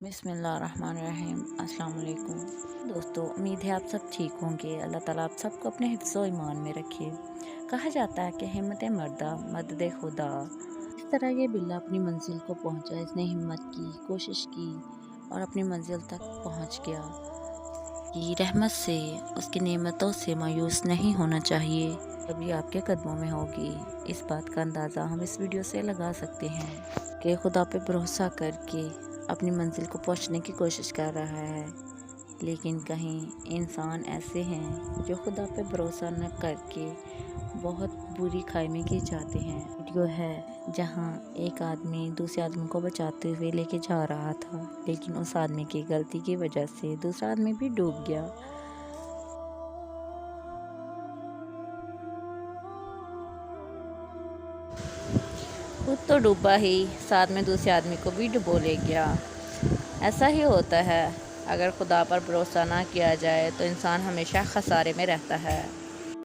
बिस्मिल्लाहिर्रहमानिर्रहीम। अस्सलाम वालेकुम दोस्तों, उम्मीद है आप सब ठीक होंगे। अल्लाह ताला आप सबको अपने हिफ्ज़ व ईमान में रखे। कहा जाता है कि हिम्मत मर्दा मदद खुदा। इस तरह ये बिल्ला अपनी मंजिल को पहुंचा। इसने हिम्मत की, कोशिश की और अपनी मंजिल तक पहुंच गया। की रहमत से, उसकी नेमतों से मायूस नहीं होना चाहिए। कभी आपके कदमों में होगी। इस बात का अंदाज़ा हम इस वीडियो से लगा सकते हैं कि खुदा पे भरोसा करके अपनी मंजिल को पहुंचने की कोशिश कर रहा है, लेकिन कहीं इंसान ऐसे हैं जो खुदा पे भरोसा न करके बहुत बुरी खाई में गिर जाते हैं। वीडियो है जहां एक आदमी दूसरे आदमी को बचाते हुए लेके जा रहा था, लेकिन उस आदमी की गलती की वजह से दूसरा आदमी भी डूब गया। खुद तो डूबा ही, साथ में दूसरे आदमी को भी डुबो ले गया। ऐसा ही होता है, अगर खुदा पर भरोसा ना किया जाए तो इंसान हमेशा खसारे में रहता है।